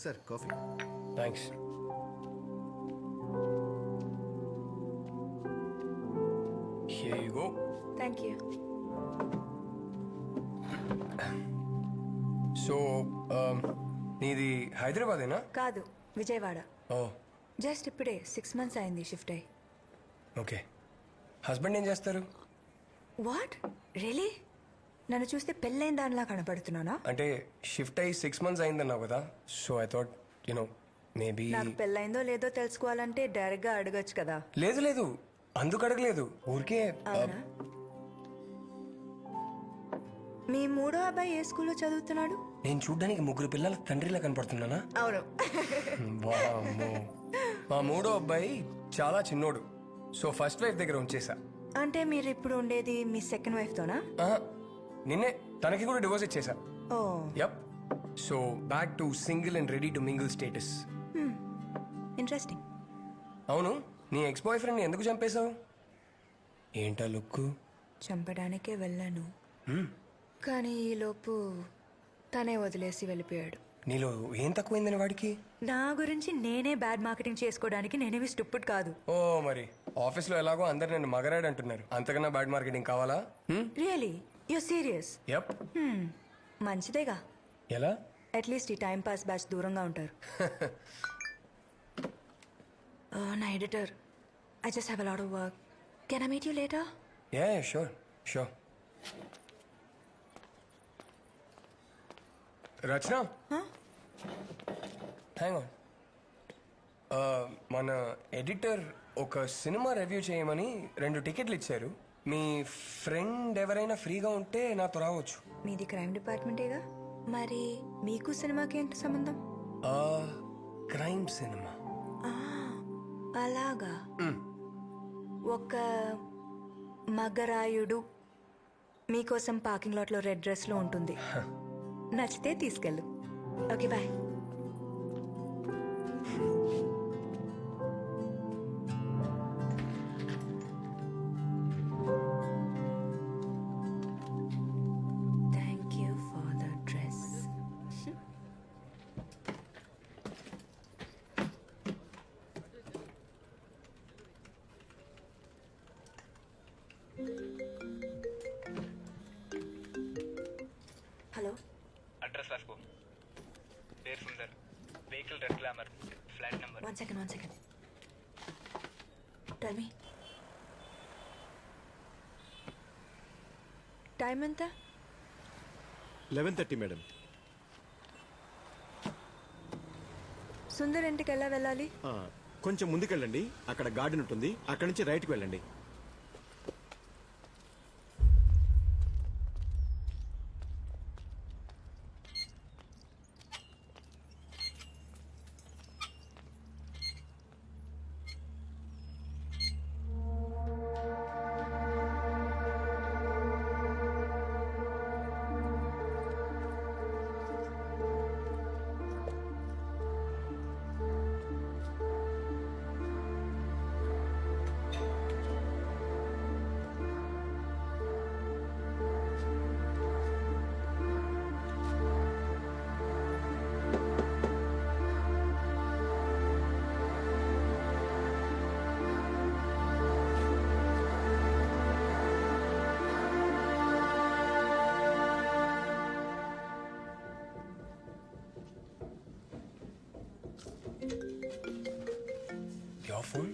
Sir coffee. Thanks. Here you go. Thank you. So నీది హైదరాబాదేనా? కాదు, విజయవాడ. ఓ just ఇప్పుడే 6 months అయింది షిఫ్ట్ అయ్యి. ఓకే. హస్బెండ్ ఏం చేస్తారు? What really? నన్ను చూస్తే పెళ్ళైన దానిలా కనపడుతున్నానా? అంటే షిఫ్ట్ అయ్యి 6 months అయిందన్నావు కదా, సో ఐ థాట్ మేబీ. నాకు పెళ్ళైందో లేదో తెలుసుకోవాలంటే డైరెక్ట్ గా అడగచ్చు కదా. లేదు లేదు, అందుకు అడగలేదు, ఊరికే. అవునా? మీ మూడో అబ్బాయి ఏ స్కూల్లో చదువుతున్నాడు? నేను చూడ్డానికి 3 పిల్లల తండ్రిలా కనపడుతున్నానా? అవును. వామ్మో. మా మూడో అబ్బాయి చాలా చిన్నోడు, సో ఫస్ట్ వైఫ్ దగ్గర ఉంచేసా. అంటే మీరు ఇప్పుడు ఉండేది మీ సెకండ్ వైఫ్ తోనా? ఆహా, నిన్నే తనకి కూడా డివోర్స్ ఇచ్చేసా. Oh yup. So back to single and ready to mingle status. Interesting. అవును, నీ ఎక్స్ బాయ్ ఫ్రెండ్ని ఎందుకు చంపేశావు? ఏంటా లుక్కు? చంపడానికే వెళ్ళాను, కానీ ఈలోపు తనే వదిలేసి వెళ్ళిపోయాడు. నీలో ఏం తక్కువైందని వాడికి? నా గురించి నేనే బ్యాడ్ మార్కెటింగ్ చేసుకోవడానికి నేనేవి స్టూపిడ్ కాదు. ఓ మరి ఆఫీస్లో ఎలాగో అందరు నన్ను మగరాడు అంటున్నారు, అంతకన్నా బ్యాడ్ మార్కెటింగ్ కావాలా? Really you serious? యప్. మంచిదేగా, ఎలా? అట్లీస్ట్ ఈ టైం పాస్ బ్యాచ్ దూరంగా ఉంటారు. నా editor, I just have a lot of work. Can I meet you later? Yeah sure sure. Rachana, hang on. మన ఎడిటర్ ఒక సినిమా రివ్యూ చేయమని 2 టికెట్లు ఇచ్చారు. మీ ఫ్రెండ్ ఎవరైనా ఫ్రీగా ఉంటే నాతో రావచ్చు. మీది క్రైమ్ డిపార్ట్మెంటేగా, మరి మీకు సినిమాకి ఏంటి సంబంధం? Crime cinema. అలాగా. ఒక మగరాయుడు మీకోసం పార్కింగ్ లాట్లో రెడ్ డ్రెస్ లో ఉంటుంది. నచ్చితే తీసుకెళ్ళు. Okay bye. Thank you for the dress. Hello, address రాసుకో. పేరు Sundar, vehicle red Glamour, flat number. One second. Tell me time ఎంత? 11:30 మేడం. సుందర్ ఇంటికి ఎలా వెళ్ళాలి? కొంచెం ముందుకెళ్ళండి, అక్కడ గార్డెన్ ఉంటుంది, అక్కడి నుంచి రైట్కి వెళ్ళండి. Your phone?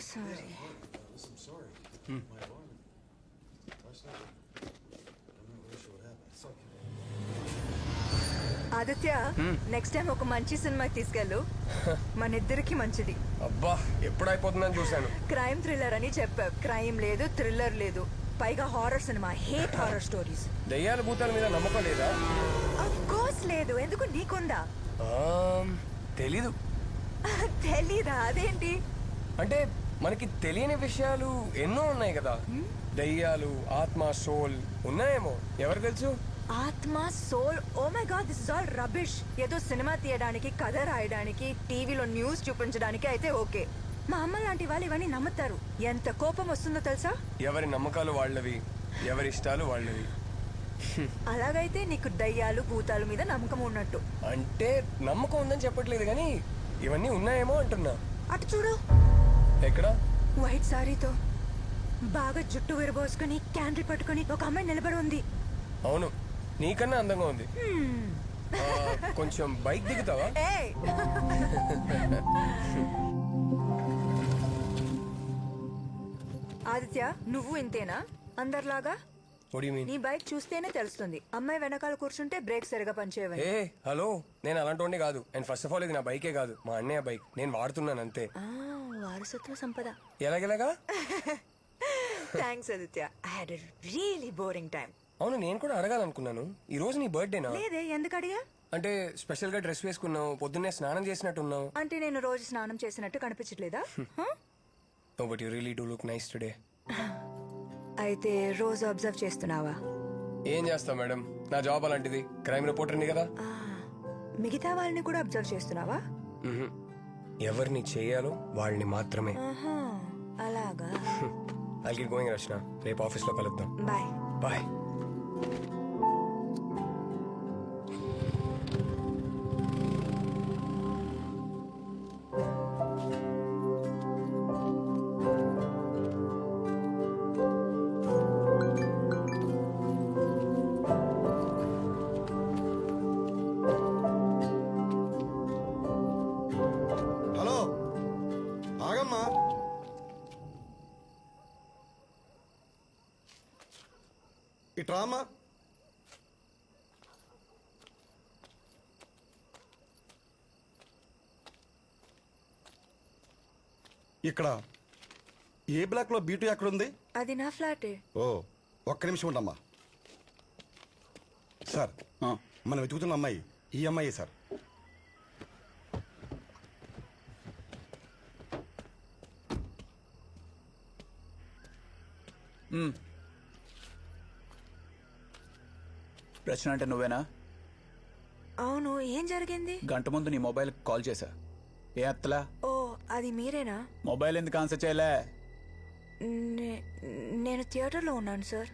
Sorry. Aditya, next time ఒక మంచి సినిమాకి తీసుకెళ్ళు, మన ఇద్దరికి మంచిది. అబ్బా, ఎప్పుడైపోతుందని చూశాను. క్రైమ్ థ్రిల్లర్ అని చెప్పావు, క్రైమ్ లేదు, థ్రిల్లర్ లేదు, పైగా horror cinema. Hate horror stories. దయ్యాల భూతాల మీద నమ్మకం లేదా? ఆఫ్ కోర్స్ లేదు, ఎందుకు? నీకుందా? తెలీదు. తెలీదా? అదేంటి? అంటే మనకి తెలియని విషయాలు ఎన్నో ఉన్నాయి కదా. దయ్యాలు, ఆత్మ, సోల్ ఉన్నాయేమో, ఎవరు తెలుసు? ఆత్మ, soul, oh my god, this is all rubbish. ఏదో సినిమా తీయడానికి, కథ రాయడానికి, టీవీలో న్యూస్ చూపించడానికి అయితే ఓకే, మా అమ్మ లాంటి వాళ్ళు ఇవన్నీ నమ్ముతారు. ఎంత కోపం వస్తుందో తెలుసా? ఎవరి నమ్మకాలు వాళ్ళవి, ఎవరి ఇష్టాలు వాళ్ళవి. అలాగైతే నీకు దయ్యాలు భూతాల మీద నమ్మకం ఉన్నట్టు. అంటే నమ్మకం ఉందని చెప్పట్లేదు కానీ ఇవన్నీ ఉన్నాయేమో అంటున్నా. అటు చూడు, ఎక్కడ? వైట్ సారీతో బాగా జుట్టు విరబోసుకుని క్యాండిల్ పట్టుకుని ఒక అమ్మాయి నిలబడి ఉంది. అవును, నీకన్నా అందంగా ఉంది. కొంచెం బైక్ దిగుతావా? ఏయ్! ఆదిత్య, నువ్వు ఇంతేనా అందరిలాగా? What do you mean? నీ బైక్ చూస్తేనే తెలుస్తుంది. అమ్మాయి వెనకాల కూర్చుంటే బ్రేక్ సరిగా పనిచేయవని. ఏ హలో, నేను అలాంటి కాదు. అండ్ ఫస్ట్ ఆఫ్ ఆల్ ఇది నా బైకే కాదు, మా అన్నయ్య బైక్. నేను వాడుతున్నాను అంతే. వారసత్వ సంపద. ఎలాగెలాగా? Thanks Aditya. I had a really boring time. అవును, నేను కూడా అడగాలనుకున్నాను. ఈ రోజు నీ బర్త్డేనా? లేదే, ఎందుకు అడిగా? అంటే స్పెషల్ గా డ్రెస్ వేసుకున్నావు, పొద్దున్నే స్నానం చేసినట్టున్నావు. అంటే నేను రోజు స్నానం చేసినట్టు కనిపించట్లేదా? But you really do look nice today. అయితే రోజు అబ్జర్వ్ చేస్తున్నావా? ఏం చేస్తావు మేడం, నా జాబ్ అలాంటిది. క్రైమ్ రిపోర్టర్ని కదా. మిగతా వాళ్ళని కూడా అబ్జర్వ్ చేస్తున్నావా? మ్హూ. ఎవరిని చేయాలో వాళ్ళని మాత్రమే. ఆహా, అలాగా. ఐ గెట్ గోయింగ్ రచన. రేపు ఆఫీస్లో కలుద్దాం. బాయ్. బాయ్. హలో, ఆగమ్మా. ఇట్రా అమ్మా. ఇక్కడ ఏ బ్లాక్ లో బ్యూటీ ఎక్కడ ఉంది? అది నా ఫ్లాటే. ఓ, ఒక్క నిమిషం ఉండమ్మా. సార్, మనం వెతుకుతున్న అమ్మాయి ఈ అమ్మాయి సార్. రచన అంటే నువ్వేనా? అవును, ఏం జరిగింది? గంట ముందు నీ మొబైల్ కాల్ చేశా, ఏ అత్తలా? ఓ, అది మీరేనా? మొబైల్ ఎందుకు ఆన్సర్ చేయలే? నేను థియేటర్లో ఉన్నాను సార్.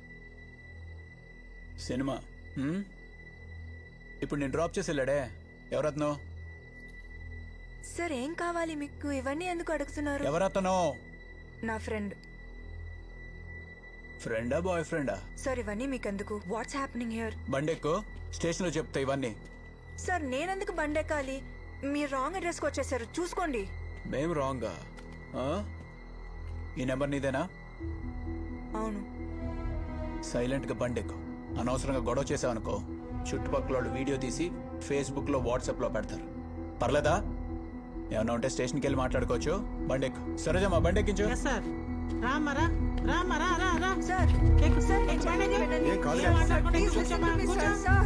సినిమా ఇప్పుడు నేను డ్రాప్ చేసి వెళ్ళాడే, ఎవరత్నో? సార్, ఏం కావాలి మీకు? ఇవన్నీ ఎందుకు అడుగుతున్నారు? ఎవరతనో? నా ఫ్రెండ్. ఫ్రెండా బాయ్ ఫ్రెండా? సార్, ఇవన్నీ మీకెందుకు? What's happening here? బండెక్కు, స్టేషన్లో చెప్తా ఇవన్నీ. సార్, నేనెందుకు బండెక్కాలి? మీరు రాంగ్ అడ్రస్కి వచ్చేసారు, చూసుకోండి. మేము రాంగా? ఈ నెంబర్ నీదేనా? అవును. సైలెంట్గా బండెక్కు. అనవసరంగా గొడవ చేసావనుకో, చుట్టుపక్కల వాళ్ళు వీడియో తీసి ఫేస్బుక్లో వాట్సాప్లో పెడతారు. పర్లేదా? ఏమన్నా ఉంటే స్టేషన్కి వెళ్ళి మాట్లాడుకోవచ్చు. బండెక్కు. సరేజమ్మా, బండెక్కించు. సార్ రామరా రామరా రా రా సార్, ఎక్కు సార్, ఎక్కు, నేను బండి చెప్పేది ఎక్కు. వినండి. ఏం కాదు ఏం కదా. మాట్లాడకుండా Please కూర్చోమ్మా, listen to me, కూర్చో. sir.